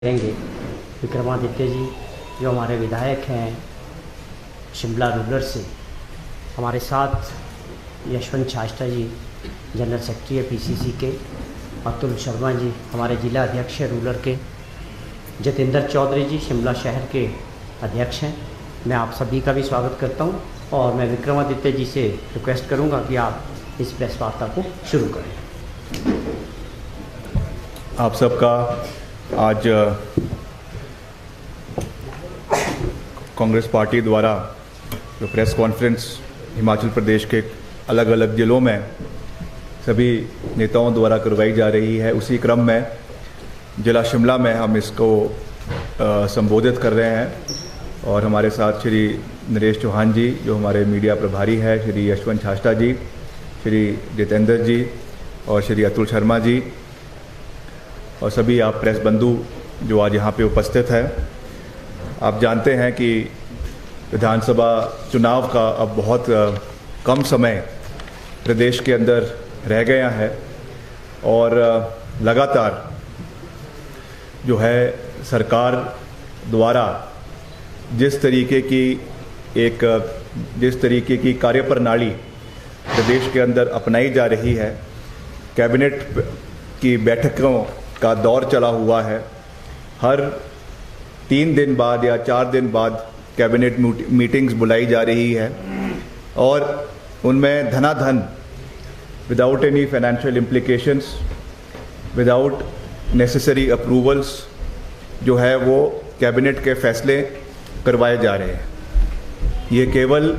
करेंगे विक्रमादित्य जी जो हमारे विधायक हैं शिमला रूरल से। हमारे साथ यशवंत शास्ता जी जनरल सेक्रेटरी है पीसीसी के, अतुल शर्मा जी हमारे ज़िला अध्यक्ष है रूरल के, जतेंद्र चौधरी जी शिमला शहर के अध्यक्ष हैं। मैं आप सभी का भी स्वागत करता हूं और मैं विक्रमादित्य जी से रिक्वेस्ट करूंगा कि आप इस प्रेस वार्ता को शुरू करें। आप सबका आज कांग्रेस पार्टी द्वारा जो प्रेस कॉन्फ्रेंस हिमाचल प्रदेश के अलग अलग ज़िलों में सभी नेताओं द्वारा करवाई जा रही है, उसी क्रम में ज़िला शिमला में हम इसको संबोधित कर रहे हैं। और हमारे साथ श्री नरेश चौहान जी जो हमारे मीडिया प्रभारी है, श्री यशवंत शास्ता जी, श्री जितेंद्र जी और श्री अतुल शर्मा जी और सभी आप प्रेस बंधु जो आज यहाँ पे उपस्थित हैं। आप जानते हैं कि विधानसभा चुनाव का अब बहुत कम समय प्रदेश के अंदर रह गया है और लगातार जो है सरकार द्वारा जिस तरीके की कार्यप्रणाली प्रदेश के अंदर अपनाई जा रही है, कैबिनेट की बैठकों का दौर चला हुआ है। हर 3 दिन बाद या 4 दिन बाद कैबिनेट मीटिंग्स बुलाई जा रही है और उनमें धनाधन without any financial implications, without necessary approvals जो है वो कैबिनेट के फैसले करवाए जा रहे हैं। ये केवल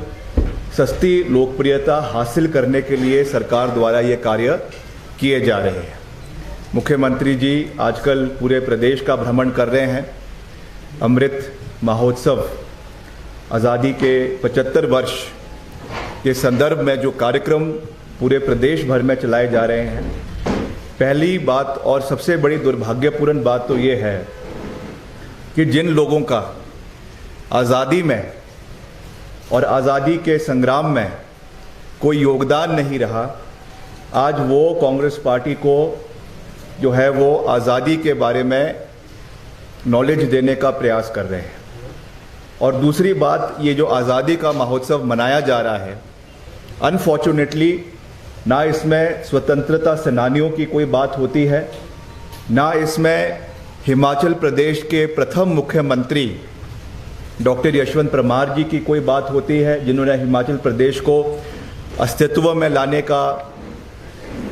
सस्ती लोकप्रियता हासिल करने के लिए सरकार द्वारा ये कार्य किए जा रहे हैं। मुख्यमंत्री जी आजकल पूरे प्रदेश का भ्रमण कर रहे हैं। अमृत महोत्सव, आज़ादी के 75 वर्ष के संदर्भ में जो कार्यक्रम पूरे प्रदेश भर में चलाए जा रहे हैं, पहली बात और सबसे बड़ी दुर्भाग्यपूर्ण बात तो ये है कि जिन लोगों का आज़ादी में और आज़ादी के संग्राम में कोई योगदान नहीं रहा, आज वो कांग्रेस पार्टी को जो है वो आज़ादी के बारे में नॉलेज देने का प्रयास कर रहे हैं। और दूसरी बात, ये जो आज़ादी का महोत्सव मनाया जा रहा है, अनफॉर्चुनेटली ना इसमें स्वतंत्रता सेनानियों की कोई बात होती है, ना इसमें हिमाचल प्रदेश के प्रथम मुख्यमंत्री डॉक्टर यशवंत परमार जी की कोई बात होती है, जिन्होंने हिमाचल प्रदेश को अस्तित्व में लाने का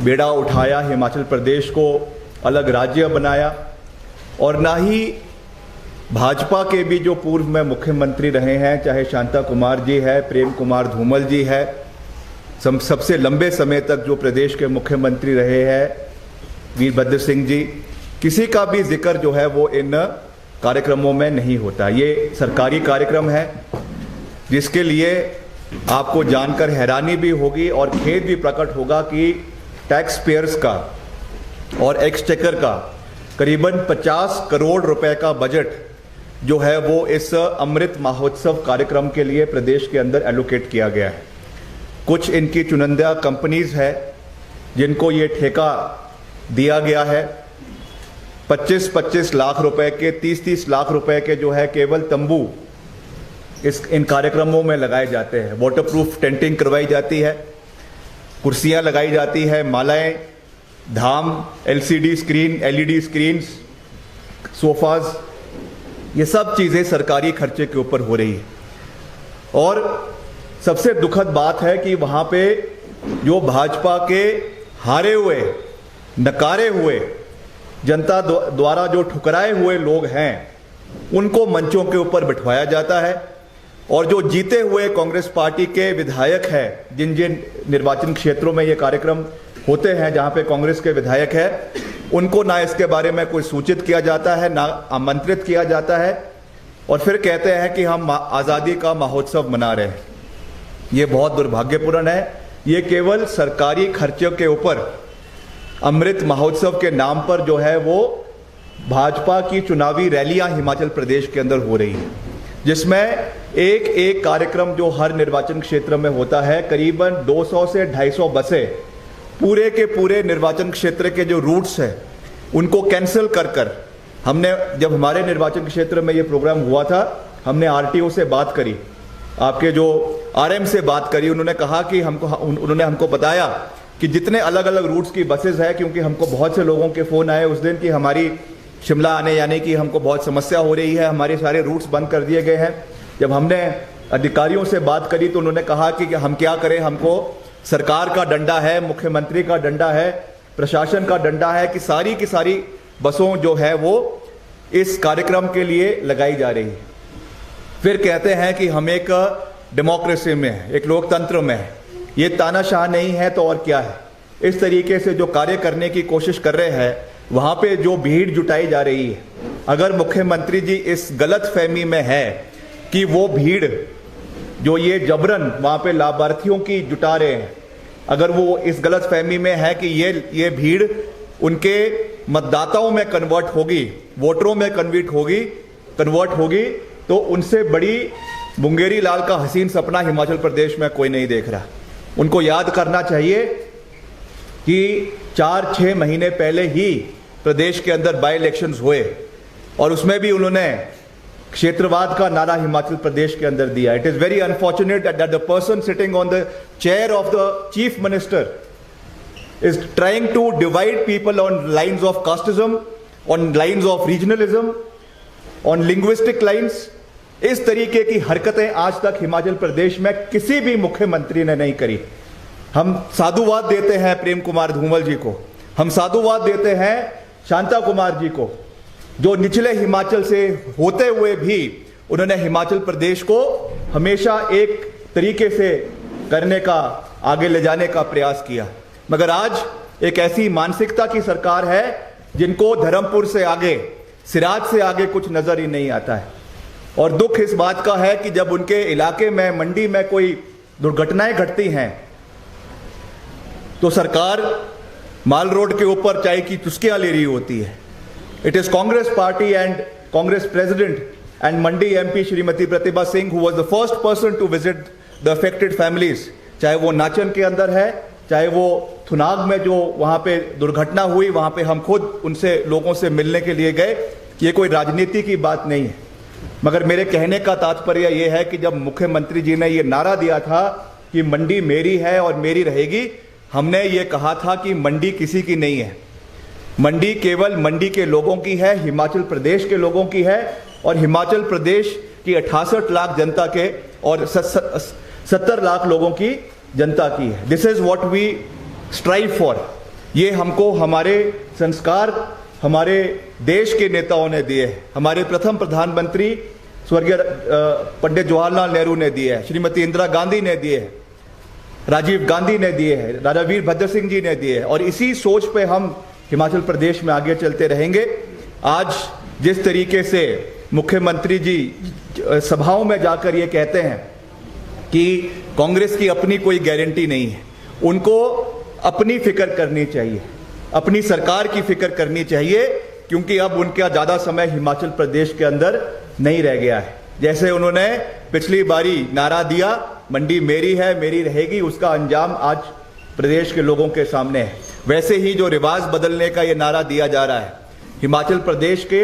बेड़ा उठाया, हिमाचल प्रदेश को अलग राज्य बनाया। और ना ही भाजपा के भी जो पूर्व में मुख्यमंत्री रहे हैं, चाहे शांता कुमार जी है, प्रेम कुमार धूमल जी है, सबसे लंबे समय तक जो प्रदेश के मुख्यमंत्री रहे हैं वीरभद्र सिंह जी, किसी का भी जिक्र जो है वो इन कार्यक्रमों में नहीं होता। ये सरकारी कार्यक्रम है जिसके लिए आपको जानकर हैरानी भी होगी और खेद भी प्रकट होगा कि टैक्स पेयर्स का और एक्सचेकर का करीबन 50 करोड़ रुपए का बजट जो है वो इस अमृत महोत्सव कार्यक्रम के लिए प्रदेश के अंदर एलोकेट किया गया है। कुछ इनकी चुनिंदा कंपनीज है जिनको ये ठेका दिया गया है। 25-25 लाख रुपए के, 30-30 लाख रुपए के जो है केवल तंबू इन कार्यक्रमों में लगाए जाते हैं। वाटरप्रूफ टेंटिंग करवाई जाती है, कुर्सियां लगाई जाती है, मालाएं, धाम, LCD screen, LED screens, sofas, ये सब चीज़ें सरकारी खर्चे के ऊपर हो रही है। और सबसे दुखद बात है कि वहाँ पे जो भाजपा के हारे हुए, नकारे हुए, जनता द्वारा जो ठुकराए हुए लोग हैं, उनको मंचों के ऊपर बिठवाया जाता है और जो जीते हुए कांग्रेस पार्टी के विधायक हैं, जिन जिन निर्वाचन क्षेत्रों में ये कार्यक्रम होते हैं जहां पे कांग्रेस के विधायक हैं, उनको ना इसके बारे में कोई सूचित किया जाता है, ना आमंत्रित किया जाता है और फिर कहते हैं कि हम आज़ादी का महोत्सव मना रहे हैं। ये बहुत दुर्भाग्यपूर्ण है। ये केवल सरकारी खर्चों के ऊपर अमृत महोत्सव के नाम पर जो है वो भाजपा की चुनावी रैलियां हिमाचल प्रदेश के अंदर हो रही है, जिसमें एक एक कार्यक्रम जो हर निर्वाचन क्षेत्र में होता है, करीबन 200 से 250 बसें पूरे के पूरे निर्वाचन क्षेत्र के जो रूट्स हैं उनको कैंसिल कर हमने जब हमारे निर्वाचन क्षेत्र में ये प्रोग्राम हुआ था, हमने आरटीओ से बात करी, आपके जो आरएम से बात करी। उन्होंने कहा कि उन्होंने हमको बताया कि जितने अलग अलग रूट्स की बसेज है, क्योंकि हमको बहुत से लोगों के फ़ोन आए उस दिन कि हमारी शिमला आने जाने की हमको बहुत समस्या हो रही है, हमारे सारे रूट्स बंद कर दिए गए हैं। जब हमने अधिकारियों से बात करी तो उन्होंने कहा कि हम क्या करें, हमको सरकार का डंडा है, मुख्यमंत्री का डंडा है, प्रशासन का डंडा है कि सारी की सारी बसों जो है वो इस कार्यक्रम के लिए लगाई जा रही है। फिर कहते हैं कि हम एक डेमोक्रेसी में है, एक लोकतंत्र में है, ये तानाशाह नहीं है तो और क्या है। इस तरीके से जो कार्य करने की कोशिश कर रहे हैं, वहाँ पे जो भीड़ जुटाई जा रही है, अगर मुख्यमंत्री जी इस गलत फहमी में है कि वो भीड़ जो ये जबरन वहाँ पे लाभार्थियों की जुटा रहे हैं, अगर वो इस गलत फहमी में है कि ये भीड़ उनके मतदाताओं में कन्वर्ट होगी, वोटरों में कन्वर्ट होगी, तो उनसे बड़ी मुंगेरी लाल का हसीन सपना हिमाचल प्रदेश में कोई नहीं देख रहा। उनको याद करना चाहिए कि 4-6 महीने पहले ही प्रदेश के अंदर बाई इलेक्शंस हुए और उसमें भी उन्होंने क्षेत्रवाद का नारा हिमाचल प्रदेश के अंदर दिया। It is very unfortunate that the person sitting on the chair of the chief minister is trying to divide people on lines of casteism, on lines of regionalism, on linguistic lines। इस तरीके की हरकतें आज तक हिमाचल प्रदेश में किसी भी मुख्यमंत्री ने नहीं करी। हम साधुवाद देते हैं प्रेम कुमार धूमल जी को, हम साधुवाद देते हैं शांता कुमार जी को, जो निचले हिमाचल से होते हुए भी उन्होंने हिमाचल प्रदेश को हमेशा एक तरीके से करने का, आगे ले जाने का प्रयास किया। मगर आज एक ऐसी मानसिकता की सरकार है जिनको धर्मपुर से आगे, सिराज से आगे कुछ नजर ही नहीं आता है। और दुख इस बात का है कि जब उनके इलाके में, मंडी में कोई दुर्घटनाएं घटती हैं तो सरकार माल रोड के ऊपर चाय की चुस्कियां ले रही होती है। It is Congress party and Congress president and Mandi MP Shrimati Pratibha Singh who was the first person to visit the affected families, चाहे वो नाचन के अंदर है, चाहे वो थुनाग में जो वहाँ पे दुर्घटना हुई, वहाँ पे हम खुद उनसे, लोगों से मिलने के लिए गए। ये कोई राजनीति की बात नहीं है, मगर मेरे कहने का तात्पर्य ये है कि जब मुख्यमंत्री जी ने ये नारा दिया था कि मंडी मेरी है और मेरी रहेगी, हमने ये कहा था कि मंडी किसी की नहीं है, मंडी केवल मंडी के लोगों की है, हिमाचल प्रदेश के लोगों की है और हिमाचल प्रदेश की 68 लाख जनता के और 70 लाख लोगों की जनता की है। This is what we strive for. ये हमको हमारे संस्कार हमारे देश के नेताओं ने दिए हैं। हमारे प्रथम प्रधानमंत्री स्वर्गीय पंडित जवाहरलाल नेहरू ने दिए हैं, श्रीमती इंदिरा गांधी ने दिए हैं, राजीव गांधी ने दिए हैं, राजा वीरभद्र सिंह जी ने दिए हैं, और इसी सोच पे हम हिमाचल प्रदेश में आगे चलते रहेंगे। आज जिस तरीके से मुख्यमंत्री जी सभाओं में जाकर ये कहते हैं कि कांग्रेस की अपनी कोई गारंटी नहीं है, उनको अपनी फिक्र करनी चाहिए, अपनी सरकार की फिक्र करनी चाहिए, क्योंकि अब उनका ज़्यादा समय हिमाचल प्रदेश के अंदर नहीं रह गया है। जैसे उन्होंने पिछली बारी नारा दिया मंडी मेरी है, मेरी रहेगी, उसका अंजाम आज प्रदेश के लोगों के सामने है। वैसे ही जो रिवाज बदलने का ये नारा दिया जा रहा है हिमाचल प्रदेश के,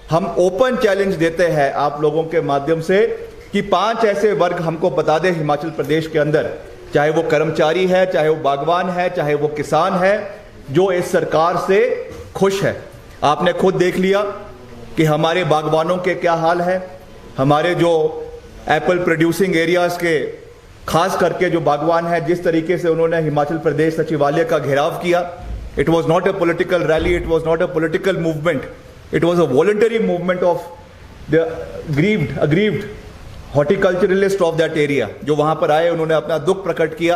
हम ओपन चैलेंज देते हैं आप लोगों के माध्यम से कि 5 ऐसे वर्ग हमको बता दें हिमाचल प्रदेश के अंदर, चाहे वो कर्मचारी है, चाहे वो बागवान है, चाहे वो किसान है, जो इस सरकार से खुश है। आपने खुद देख लिया कि हमारे बागवानों के क्या हाल है, हमारे जो एप्पल प्रोड्यूसिंग एरियाज के खास करके जो बागवान है, जिस तरीके से उन्होंने हिमाचल प्रदेश सचिवालय का घेराव किया। It was not a political rally, it was not a political movement, it was a voluntary movement of the aggrieved horticulturalist of that area, जो वहां पर आए, उन्होंने अपना दुख प्रकट किया।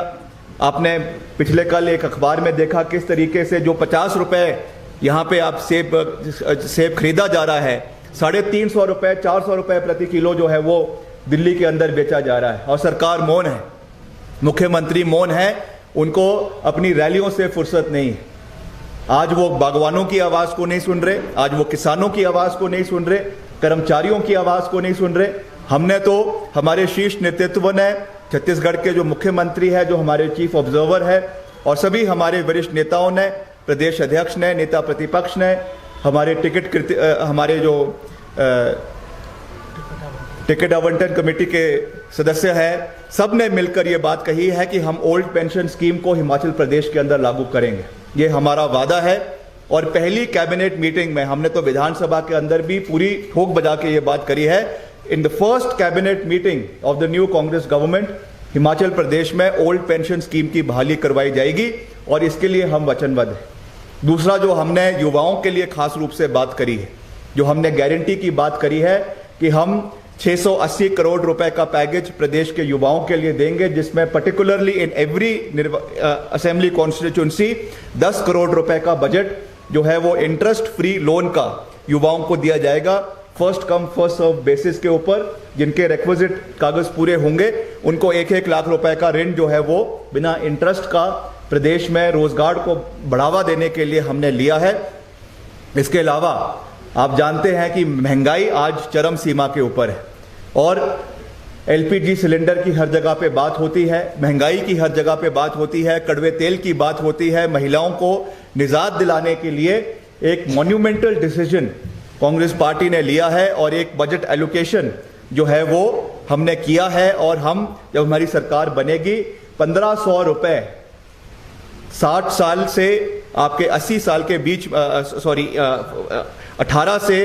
आपने पिछले कल एक अखबार में देखा किस तरीके से जो 50 रुपए यहाँ पे आप सेब खरीदा जा रहा है, 350 रुपए 400 रुपए प्रति किलो जो है वो दिल्ली के अंदर बेचा जा रहा है। और सरकार मौन है, मुख्यमंत्री मौन है, उनको अपनी रैलियों से फुर्सत नहीं है। आज वो बागवानों की आवाज को नहीं सुन रहे, आज वो किसानों की आवाज को नहीं सुन रहे, कर्मचारियों की आवाज को नहीं सुन रहे। हमने तो, हमारे शीर्ष नेतृत्व ने, छत्तीसगढ़ के जो मुख्यमंत्री है, जो हमारे चीफ ऑब्जर्वर है, और सभी हमारे वरिष्ठ नेताओं ने, प्रदेश अध्यक्ष ने, नेता प्रतिपक्ष ने, हमारे हमारे जो टिकट आवंटन कमेटी के सदस्य हैं, सब ने मिलकर ये बात कही है कि हम ओल्ड पेंशन स्कीम को हिमाचल प्रदेश के अंदर लागू करेंगे। ये हमारा वादा है। और पहली कैबिनेट मीटिंग में हमने तो विधानसभा के अंदर भी पूरी ठोक बजा के ये बात करी है, in the first cabinet meeting of the new Congress government Himachal Pradesh में ओल्ड पेंशन स्कीम की बहाली करवाई जाएगी और इसके लिए हम वचनबद्ध हैं। दूसरा, जो हमने युवाओं के लिए खास रूप से बात करी है, जो हमने गारंटी की बात करी है कि हम 680 करोड़ रुपए का पैकेज प्रदेश के युवाओं के लिए देंगे, जिसमें particularly in every assembly constituency 10 crore रुपए का बजट जो है वो इंटरेस्ट फ्री लोन का युवाओं को दिया जाएगा, first come first serve basis के ऊपर। जिनके रिक्विजिट कागज पूरे होंगे उनको 1-1 लाख रुपए का ऋण जो है वो बिना इंटरेस्ट का प्रदेश में रोजगार को बढ़ावा देने के लिए हमने लिया है। इसके अलावा आप जानते हैं कि महंगाई आज चरम सीमा के ऊपर है और एलपीजी सिलेंडर की हर जगह पे बात होती है, महंगाई की हर जगह पे बात होती है, कड़वे तेल की बात होती है। महिलाओं को निजात दिलाने के लिए एक मॉन्यूमेंटल डिसीजन कांग्रेस पार्टी ने लिया है और एक बजट एलोकेशन जो है वो हमने किया है। और हम जब हमारी सरकार बनेगी 1500 रुपए 60 साल से आपके 80 साल के बीच 18 से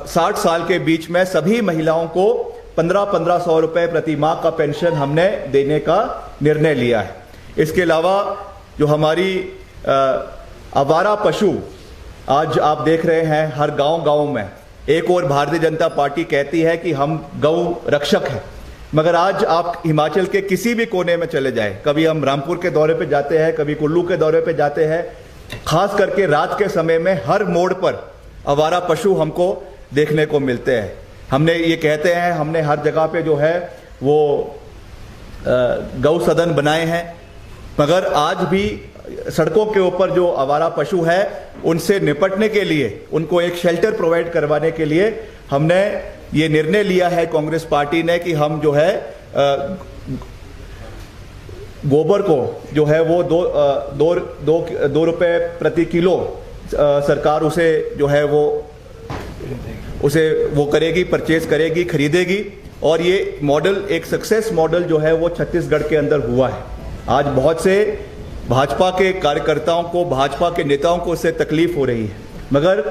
60 साल के बीच में सभी महिलाओं को 1500 रुपए प्रति माह का पेंशन हमने देने का निर्णय लिया है। इसके अलावा जो हमारी आवारा पशु आज आप देख रहे हैं हर गांव में, एक और भारतीय जनता पार्टी कहती है कि हम गौ रक्षक हैं, मगर आज आप हिमाचल के किसी भी कोने में चले जाएं, कभी हम रामपुर के दौरे पे जाते हैं, कभी कुल्लू के दौरे पे जाते हैं, खास करके रात के समय में हर मोड़ पर आवारा पशु हमको देखने को मिलते हैं। हमने ये कहते हैं, हमने हर जगह पे जो है वो गौ सदन बनाए हैं, मगर आज भी सड़कों के ऊपर जो आवारा पशु है उनसे निपटने के लिए, उनको एक शेल्टर प्रोवाइड करवाने के लिए हमने ये निर्णय लिया है कांग्रेस पार्टी ने कि हम जो है गोबर को जो है वो दो रुपए प्रति किलो सरकार उसे जो है वो करेगी, परचेज करेगी, खरीदेगी। और ये मॉडल एक सक्सेस मॉडल जो है वो छत्तीसगढ़ के अंदर हुआ है। आज बहुत से भाजपा के कार्यकर्ताओं को, भाजपा के नेताओं को इससे तकलीफ हो रही है, मगर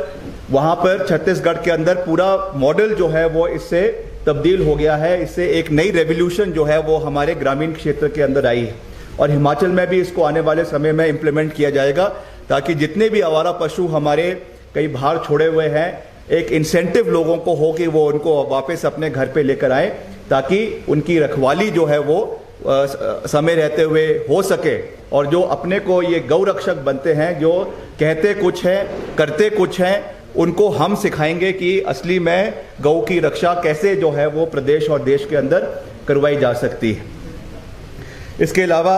वहां पर छत्तीसगढ़ के अंदर पूरा मॉडल जो है वो इससे तब्दील हो गया है। इससे एक नई रेवोल्यूशन जो है वो हमारे ग्रामीण क्षेत्र के अंदर आई है और हिमाचल में भी इसको आने वाले समय में इम्प्लीमेंट किया जाएगा, ताकि जितने भी आवारा पशु हमारे कई बाहर छोड़े हुए हैं, एक इंसेंटिव लोगों को हो कि वो उनको वापस अपने घर पे लेकर आए, ताकि उनकी रखवाली जो है वो समय रहते हुए हो सके। और जो अपने को ये गौ रक्षक बनते हैं, जो कहते कुछ हैं करते कुछ हैं, उनको हम सिखाएंगे कि असली में गौ की रक्षा कैसे जो है वो प्रदेश और देश के अंदर करवाई जा सकती है। इसके अलावा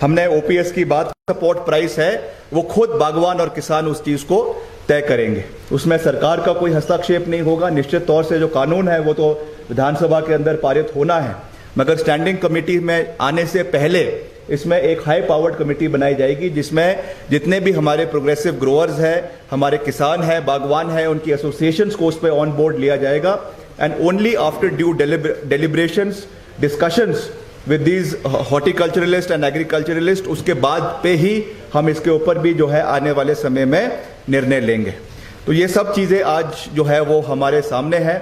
हमने ओपीएस की बात, सपोर्ट प्राइस है वो खुद बागवान और किसान उस चीज को तय करेंगे, उसमें सरकार का कोई हस्तक्षेप नहीं होगा। निश्चित तौर से जो कानून है वो तो विधानसभा के अंदर पारित होना है, मगर स्टैंडिंग कमेटी में आने से पहले इसमें एक हाई पावर्ड कमेटी बनाई जाएगी, जिसमें जितने भी हमारे प्रोग्रेसिव ग्रोअर्स हैं, हमारे किसान हैं, बागवान हैं, उनकी एसोसिएशंस को उस पर ऑन बोर्ड लिया जाएगा। And only after due deliberations, discussions with these horticulturalist and agriculturalist, उसके बाद पे ही हम इसके ऊपर भी जो है आने वाले समय में निर्णय लेंगे। तो ये सब चीज़ें आज जो है वो हमारे सामने है।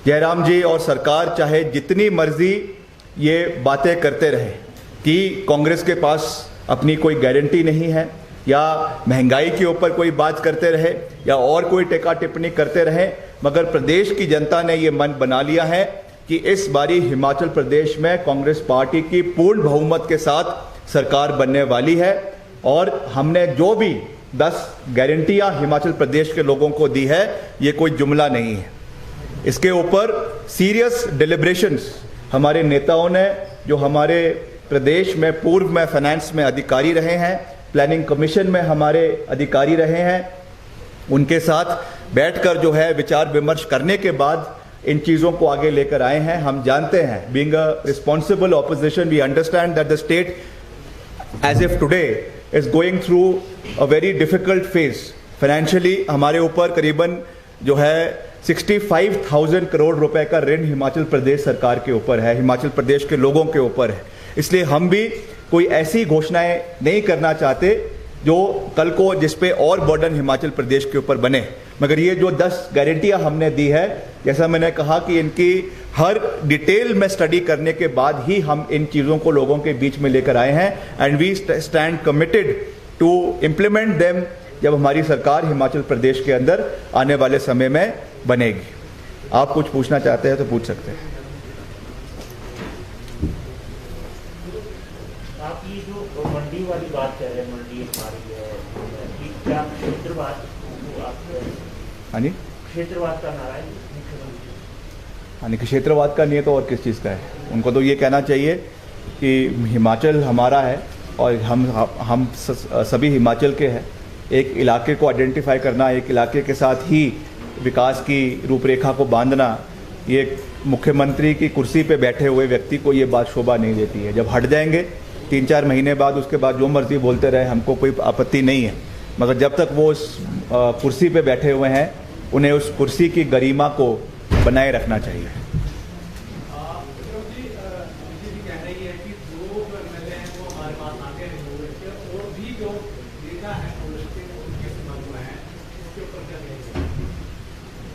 जयराम जी और सरकार चाहे जितनी मर्जी ये बातें करते रहे कि कांग्रेस के पास अपनी कोई गारंटी नहीं है, या महंगाई के ऊपर कोई बात करते रहे, या और कोई टिक्का टिप्पणी करते रहे, मगर प्रदेश की जनता ने ये मन बना लिया है कि इस बारी हिमाचल प्रदेश में कांग्रेस पार्टी की पूर्ण बहुमत के साथ सरकार बनने वाली है। और हमने जो भी 10 गारंटियां हिमाचल प्रदेश के लोगों को दी है, ये कोई जुमला नहीं है। इसके ऊपर सीरियस डिलिब्रेशंस हमारे नेताओं ने, जो हमारे प्रदेश में पूर्व में फाइनेंस में अधिकारी रहे हैं, प्लानिंग कमीशन में हमारे अधिकारी रहे हैं, उनके साथ बैठकर जो है विचार विमर्श करने के बाद इन चीज़ों को आगे लेकर आए हैं। हम जानते हैं, being a responsible opposition, we understand that the state as if today is going through a very difficult phase financially हमारे ऊपर करीबन जो है 65,000 करोड़ रुपए का ऋण हिमाचल प्रदेश सरकार के ऊपर है, हिमाचल प्रदेश के लोगों के ऊपर है। इसलिए हम भी कोई ऐसी घोषणाएं नहीं करना चाहते जो कल को जिसपे और बर्डन हिमाचल प्रदेश के ऊपर बने। मगर ये जो 10 गारंटियां हमने दी है, जैसा मैंने कहा कि इनकी हर डिटेल में स्टडी करने के बाद ही हम इन चीज़ों को लोगों के बीच में लेकर आए हैं and we stand committed to implement them जब हमारी सरकार हिमाचल प्रदेश के अंदर आने वाले समय में बनेगी। आप कुछ पूछना चाहते हैं तो पूछ सकते हैं। आप ये जो मंडी वाली बात कर रहे हैं, मंडी हमारी है, क्या क्षेत्रवाद हाँ जी, क्षेत्रवाद का नारा है मुख्यमंत्री? हाँ जी, क्षेत्रवाद का नहीं है तो और किस चीज़ का है? उनको तो ये कहना चाहिए कि हिमाचल हमारा है और हम सभी हिमाचल के हैं। एक इलाके को आइडेंटिफाई करना, एक इलाके के साथ ही विकास की रूपरेखा को बांधना, ये मुख्यमंत्री की कुर्सी पे बैठे हुए व्यक्ति को ये बात शोभा नहीं देती है। जब हट जाएंगे 3-4 महीने बाद, उसके बाद जो मर्जी बोलते रहे, हमको कोई आपत्ति नहीं है। मगर जब तक वो उस कुर्सी पे बैठे हुए हैं, उन्हें उस कुर्सी की गरिमा को बनाए रखना चाहिए।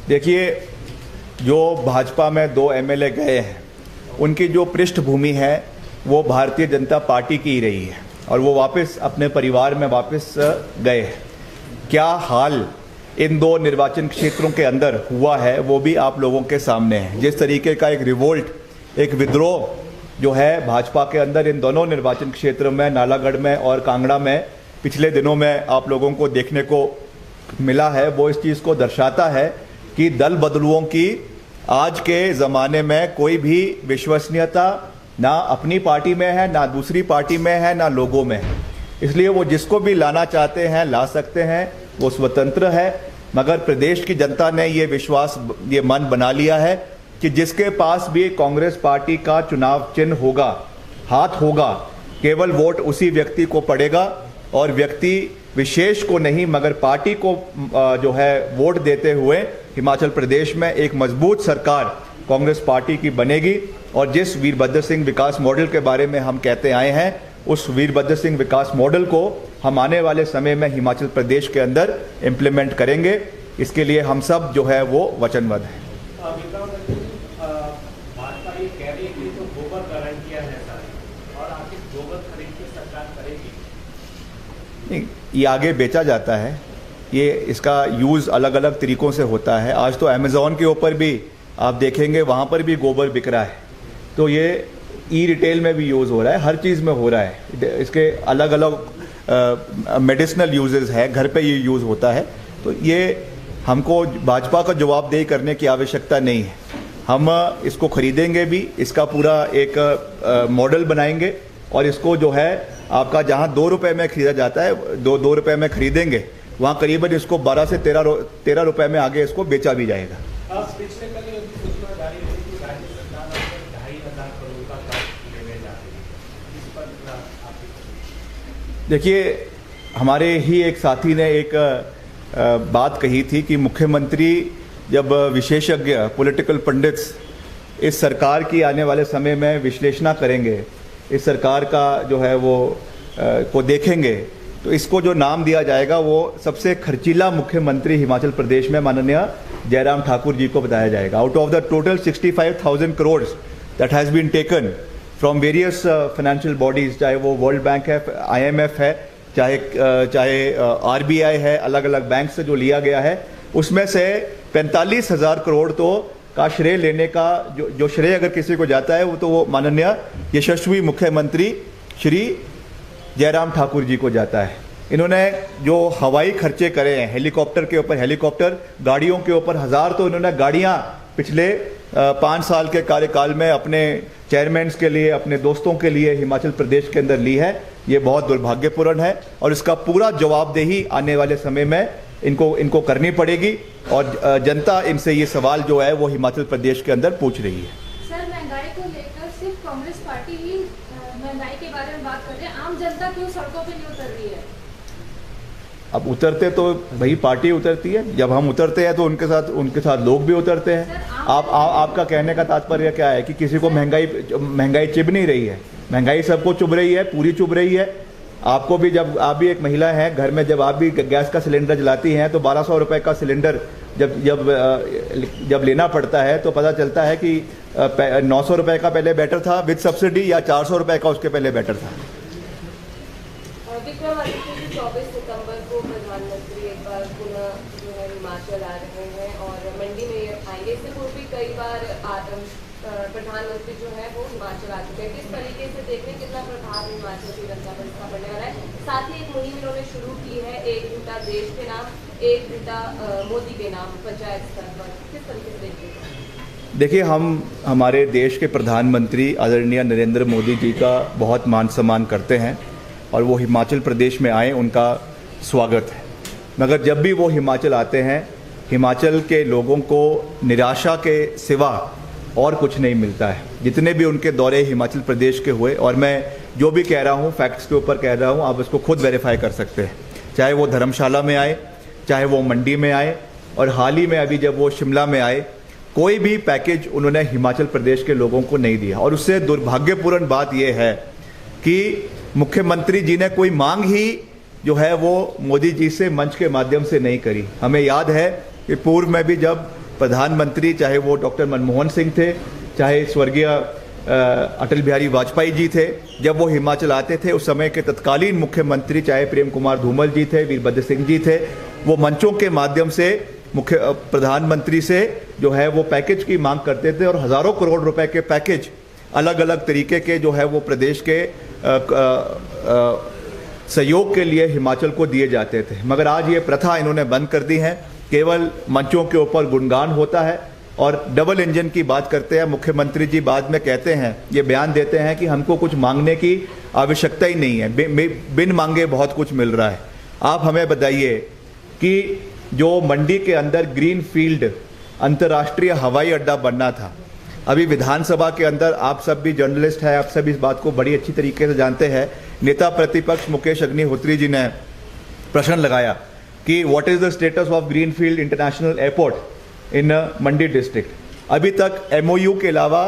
देखिए, जो भाजपा में 2 एमएलए गए हैं, उनकी जो पृष्ठभूमि है वो भारतीय जनता पार्टी की ही रही है और वो वापस अपने परिवार में वापस गए हैं। क्या हाल इन 2 निर्वाचन क्षेत्रों के अंदर हुआ है वो भी आप लोगों के सामने है। जिस तरीके का एक रिवोल्ट, एक विद्रोह जो है भाजपा के अंदर इन दोनों निर्वाचन क्षेत्र में, नालागढ़ में और कांगड़ा में पिछले दिनों में आप लोगों को देखने को मिला है, वो इस चीज़ को दर्शाता है कि दल बदलुओं की आज के ज़माने में कोई भी विश्वसनीयता ना अपनी पार्टी में है, ना दूसरी पार्टी में है, ना लोगों में है। इसलिए वो जिसको भी लाना चाहते हैं ला सकते हैं, वो स्वतंत्र है। मगर प्रदेश की जनता ने ये विश्वास, ये मन बना लिया है कि जिसके पास भी कांग्रेस पार्टी का चुनाव चिन्ह होगा, हाथ होगा, केवल वोट उसी व्यक्ति को पड़ेगा और व्यक्ति विशेष को नहीं मगर पार्टी को जो है वोट देते हुए हिमाचल प्रदेश में एक मजबूत सरकार कांग्रेस पार्टी की बनेगी। और जिस वीरभद्र सिंह विकास मॉडल के बारे में हम कहते आए हैं, उस वीरभद्र सिंह विकास मॉडल को हम आने वाले समय में हिमाचल प्रदेश के अंदर इम्प्लीमेंट करेंगे। इसके लिए हम सब जो है वो वचनबद्ध हैं। भाजपा ये कह रही है कि जो गोबर गारंटियां हैं सारी, और आखिर गोबर खरीद के सरकार करेगी? नहीं, ये आगे बेचा जाता है। ये इसका यूज़ अलग अलग तरीक़ों से होता है। आज तो अमेज़ॉन के ऊपर भी आप देखेंगे, वहाँ पर भी गोबर बिक रहा है। तो ये ई रिटेल में भी यूज़ हो रहा है, हर चीज़ में हो रहा है। इसके अलग अलग मेडिसिनल यूजेस है, घर पे ये यूज़ होता है। तो ये हमको भाजपा का जवाबदेही करने की आवश्यकता नहीं है। हम इसको खरीदेंगे भी, इसका पूरा एक मॉडल बनाएंगे और इसको जो है आपका जहाँ 2 रुपये में खरीदा जाता है, 2 रुपये में खरीदेंगे, वहाँ करीबन इसको 12 से 13 रुपये में आगे इसको बेचा भी जाएगा। पिछले कल ये सूचना जारी हुई कि राज्य सरकार 2,500 करोड़ का कर्ज लेने जा रही है। इस पर आपकी? देखिए, हमारे ही एक साथी ने एक बात कही थी कि मुख्यमंत्री जब विशेषज्ञ पॉलिटिकल पंडित्स इस सरकार की आने वाले समय में विश्लेषण करेंगे, इस सरकार का जो है वो को देखेंगे, तो इसको जो नाम दिया जाएगा वो सबसे खर्चीला मुख्यमंत्री हिमाचल प्रदेश में माननीय जयराम ठाकुर जी को बताया जाएगा। Out of the total 65,000 crore that has been taken from various financial bodies, चाहे वो वर्ल्ड बैंक है, IMF है, चाहे RBI है, अलग अलग बैंक से जो लिया गया है, उसमें से 45,000 करोड़ तो का श्रेय लेने का जो श्रेय अगर किसी को जाता है वो तो वो माननीय यशस्वी मुख्यमंत्री श्री जयराम ठाकुर जी को जाता है। इन्होंने जो हवाई खर्चे करे हैं, हेलीकॉप्टर के ऊपर हेलीकॉप्टर, गाड़ियों के ऊपर 1000 तो इन्होंने गाड़ियां पिछले 5 साल के कार्यकाल में अपने चेयरमैन के लिए, अपने दोस्तों के लिए हिमाचल प्रदेश के अंदर ली है। ये बहुत दुर्भाग्यपूर्ण है और इसका पूरा जवाबदेही आने वाले समय में इनको करनी पड़ेगी और जनता इनसे ये सवाल जो है वो हिमाचल प्रदेश के अंदर पूछ रही है। सर, महंगाई को लेकर सिर्फ कांग्रेस पार्टी ही महंगाई के बारे में बात कर रही है, आम जनता क्यों सड़कों पे नहीं उतर रही है? अब उतरते तो भाई पार्टी उतरती है, जब हम उतरते हैं तो उनके साथ लोग भी उतरते हैं। आपका कहने का तात्पर्य क्या है कि किसी को महंगाई चुभ नहीं रही है? महंगाई सबको चुभ रही है, पूरी चुभ रही है। आपको भी, जब आप भी एक महिला हैं घर में, जब आप भी गैस का सिलेंडर जलाती हैं तो 1200 रुपये का सिलेंडर जब लेना पड़ता है तो पता चलता है कि 900 रुपये का पहले बेटर था विद सब्सिडी, या 400 रुपये का उसके पहले बेटर था। विक्रमादित्य जी 24 सितंबर को प्रधानमंत्री एक बार पुनः जो है हिमाचल आ रहे हैं और मंडी में आएंगे। इससे पूर्व भी कई बार प्रधानमंत्री जो है वो हिमाचल आ चुके हैं। किस तरीके से देखें, कितना प्रभाव हिमाचल की जनता पर इसका पड़ने वाला है? साथ ही एक मुहिम इन्होंने शुरू की है, एक घंटा देश के नाम, एक घंटा मोदी के नाम, पंचायत स्तर पर। किस तरीके से देखें? देखिए, हम हमारे देश के प्रधानमंत्री आदरणीय नरेंद्र मोदी जी का बहुत मान सम्मान करते हैं और वो हिमाचल प्रदेश में आए, उनका स्वागत है। मगर जब भी वो हिमाचल आते हैं, हिमाचल के लोगों को निराशा के सिवा और कुछ नहीं मिलता है। जितने भी उनके दौरे हिमाचल प्रदेश के हुए, और मैं जो भी कह रहा हूँ फैक्ट्स के ऊपर कह रहा हूँ, आप इसको खुद वेरीफाई कर सकते हैं। चाहे वो धर्मशाला में आए, चाहे वो मंडी में आए, और हाल ही में अभी जब वो शिमला में आए, कोई भी पैकेज उन्होंने हिमाचल प्रदेश के लोगों को नहीं दिया। और उससे दुर्भाग्यपूर्ण बात यह है कि मुख्यमंत्री जी ने कोई मांग ही जो है वो मोदी जी से मंच के माध्यम से नहीं करी। हमें याद है कि पूर्व में भी जब प्रधानमंत्री, चाहे वो डॉक्टर मनमोहन सिंह थे, चाहे स्वर्गीय अटल बिहारी वाजपेयी जी थे, जब वो हिमाचल आते थे, उस समय के तत्कालीन मुख्यमंत्री चाहे प्रेम कुमार धूमल जी थे, वीरभद्र सिंह जी थे, वो मंचों के माध्यम से प्रधानमंत्री से जो है वो पैकेज की मांग करते थे और हज़ारों करोड़ रुपए के पैकेज अलग अलग तरीके के जो है वो प्रदेश के सहयोग के लिए हिमाचल को दिए जाते थे। मगर आज ये प्रथा इन्होंने बंद कर दी है। केवल मंचों के ऊपर गुणगान होता है और डबल इंजन की बात करते हैं। मुख्यमंत्री जी बाद में कहते हैं, ये बयान देते हैं कि हमको कुछ मांगने की आवश्यकता ही नहीं है, बिन मांगे बहुत कुछ मिल रहा है। आप हमें बताइए कि जो मंडी के अंदर ग्रीन फील्ड अंतर्राष्ट्रीय हवाई अड्डा बनना था, अभी विधानसभा के अंदर, आप सब भी जर्नलिस्ट हैं, आप सब इस बात को बड़ी अच्छी तरीके से जानते हैं, नेता प्रतिपक्ष मुकेश अग्निहोत्री जी ने प्रश्न लगाया कि what is the status of greenfield international airport in Mandi district. अभी तक एमओयू के अलावा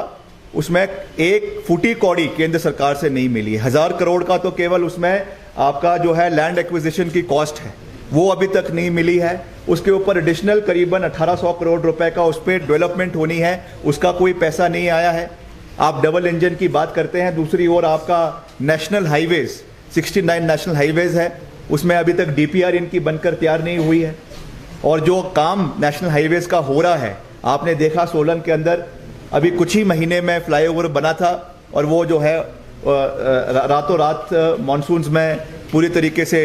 उसमें एक फूटी कौड़ी केंद्र सरकार से नहीं मिली है। 1000 करोड़ का तो केवल उसमें आपका जो है लैंड एक्विजिशन की कॉस्ट है, वो अभी तक नहीं मिली है। उसके ऊपर एडिशनल करीबन 1800 करोड़ रुपए का उस पर डेवलपमेंट होनी है, उसका कोई पैसा नहीं आया है। आप डबल इंजन की बात करते हैं, दूसरी ओर आपका नेशनल हाईवेज 69 नेशनल हाईवेज है, उसमें अभी तक डीपीआर इनकी बनकर तैयार नहीं हुई है। और जो काम नेशनल हाईवेज का हो रहा है, आपने देखा सोलन के अंदर अभी कुछ ही महीने में फ्लाईओवर बना था और वो जो है रातों रात मानसून्स में पूरी तरीके से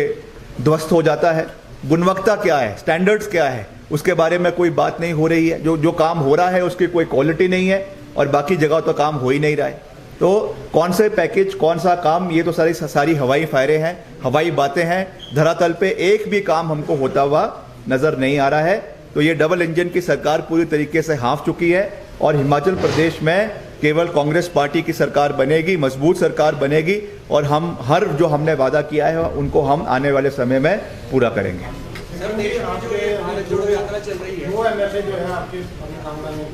ध्वस्त हो जाता है। गुणवत्ता क्या है, स्टैंडर्ड्स क्या है, उसके बारे में कोई बात नहीं हो रही है। जो काम हो रहा है उसकी कोई क्वालिटी नहीं है और बाकी जगह तो काम हो ही नहीं रहा है। तो कौन से पैकेज, कौन सा काम, ये तो सारी हवाई फायरें हैं, हवाई बातें हैं। धरातल पे एक भी काम हमको होता हुआ नजर नहीं आ रहा है। तो ये डबल इंजन की सरकार पूरी तरीके से हाँफ चुकी है और हिमाचल प्रदेश में केवल कांग्रेस पार्टी की सरकार बनेगी, मजबूत सरकार बनेगी और हम हर जो हमने वादा किया है उनको हम आने वाले समय में पूरा करेंगे। सर, देश में जो भारत जोड़ो यात्रा चल रही है, वो एमएलए जो है आपके खानदान में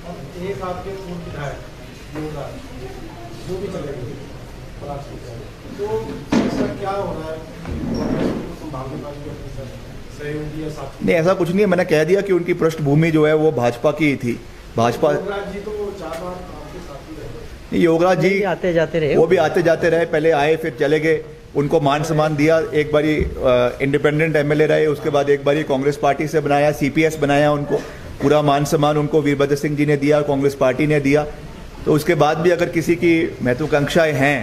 और एक आपके पूर्व विधायक जो भी चलेगी, तो ऐसा क्या हो रहा है? नहीं, ऐसा कुछ नहीं है। मैंने कह दिया कि उनकी पृष्ठभूमि जो है वो भाजपा की ही थी। भाजपा योगराज जी तो 4 बार आपके साथ ही रहे। योगराज जी आते जाते रहे, वो भी आते जाते रहे, पहले आए फिर चले गए, उनको मान सम्मान दिया। एक बारी इंडिपेंडेंट एमएलए रहे, उसके बाद एक बारी कांग्रेस पार्टी से बनाया, सीपीएस बनाया, उनको पूरा मान सम्मान उनको वीरभद्र सिंह जी ने दिया, कांग्रेस पार्टी ने दिया। तो उसके बाद भी अगर किसी की महत्वाकांक्षाएं हैं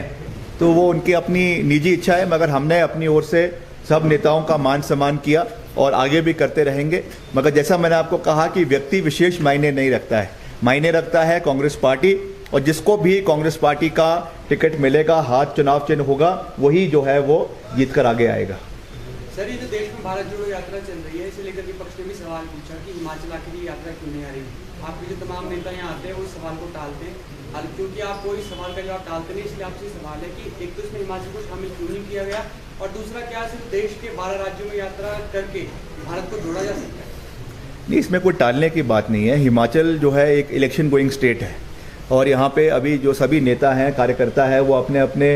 तो वो उनकी अपनी निजी इच्छा है, मगर हमने अपनी ओर से सब नेताओं का मान सम्मान किया और आगे भी करते रहेंगे। मगर जैसा मैंने आपको कहा कि व्यक्ति विशेष मायने नहीं रखता है, मायने रखता है कांग्रेस पार्टी, और जिसको भी कांग्रेस पार्टी का टिकट मिलेगा, हाथ चुनाव चिन्ह होगा, वही जो है वो जीत कर आगे आएगा। सर, ये जो देश में भारत जोड़ो यात्रा चल रही है, इसे लेकर विपक्ष ने भी सवाल पूछा कि हिमाचल आखिर यात्रा क्यों नहीं आ रही? आपके जो तमाम नेता यहाँ आते हैं वो इस सवाल को टालते हैं, क्योंकि आप कोई सवाल का जवाब टालते नहीं, इसलिए आपसे सवाल है कि एक तो इसमें हिमाचल को शामिल क्यों नहीं किया गया, और दूसरा क्या सिर्फ देश के 12 राज्यों में यात्रा करके भारत को जोड़ा जा सकता है? नहीं, इसमें कोई टालने की बात नहीं है। हिमाचल जो है एक इलेक्शन गोइंग स्टेट है और यहाँ पे अभी जो सभी नेता हैं, कार्यकर्ता है, वो अपने अपने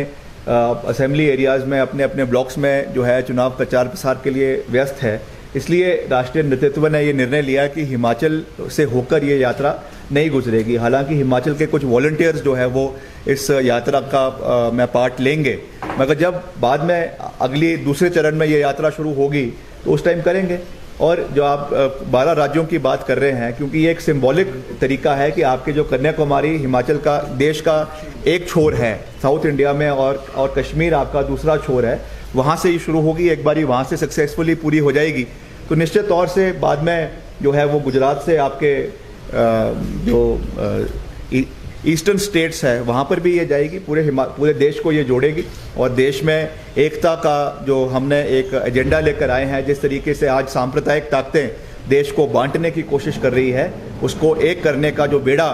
असेंबली एरियाज़ में, अपने अपने ब्लॉक्स में जो है चुनाव प्रचार प्रसार के लिए व्यस्त है। इसलिए राष्ट्रीय नेतृत्व ने ये निर्णय लिया कि हिमाचल से होकर ये यात्रा नहीं गुजरेगी। हालांकि हिमाचल के कुछ वॉलंटियर्स जो है वो इस यात्रा का में पार्ट लेंगे, मगर जब बाद में अगली दूसरे चरण में ये यात्रा शुरू होगी तो उस टाइम करेंगे। और जो आप 12 राज्यों की बात कर रहे हैं, क्योंकि ये एक सिंबॉलिक तरीका है कि आपके जो कन्याकुमारी हिमाचल का देश का एक छोर है साउथ इंडिया में और कश्मीर आपका दूसरा छोर है, वहाँ से ये शुरू होगी। एक बारी वहाँ से सक्सेसफुली पूरी हो जाएगी तो निश्चित तौर से बाद में जो है वो गुजरात से आपके जो ईस्टर्न स्टेट्स है वहाँ पर भी ये जाएगी, पूरे देश को ये जोड़ेगी। और देश में एकता का जो हमने एक एजेंडा लेकर आए हैं, जिस तरीके से आज सांप्रदायिक ताकतें देश को बांटने की कोशिश कर रही है, उसको एक करने का जो बेड़ा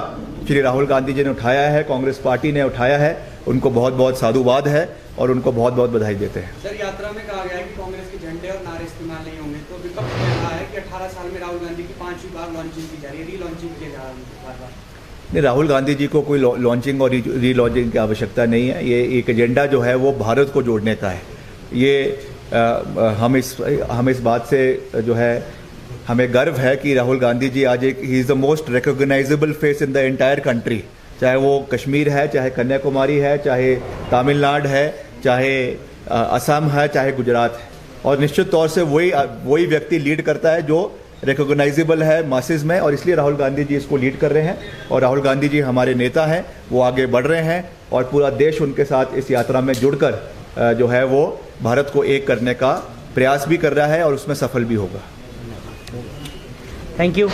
श्री राहुल गांधी जी ने उठाया है, कांग्रेस पार्टी ने उठाया है, उनको बहुत बहुत साधुवाद है और उनको बहुत बहुत बधाई देते हैं। सर, यात्रा में कहा गया है कि कांग्रेस के झंडे और नारे इस्तेमाल नहीं होंगे, तो विपक्ष ने कहा है कि 18 साल में राहुल गांधी की 5वीं बार लॉन्चिंग की जा रही है, री लॉन्चिंग किया जा रहा है। नहीं, राहुल गांधी जी को कोई लॉन्चिंग और री लॉन्चिंग की आवश्यकता नहीं है। ये एक एजेंडा जो है वो भारत को जोड़ने का है। ये हम इस बात से जो है हमें गर्व है कि राहुल गांधी जी आज he is the most recognisable face in the entire country, चाहे वो कश्मीर है, चाहे कन्याकुमारी है, चाहे तमिलनाडु है, चाहे असम है, चाहे गुजरात है। और निश्चित तौर से वही व्यक्ति लीड करता है जो रिकॉग्नाइजेबल है मासेस में, और इसलिए राहुल गांधी जी इसको लीड कर रहे हैं। और राहुल गांधी जी हमारे नेता हैं, वो आगे बढ़ रहे हैं और पूरा देश उनके साथ इस यात्रा में जुड़कर जो है वो भारत को एक करने का प्रयास भी कर रहा है और उसमें सफल भी होगा। Thank you.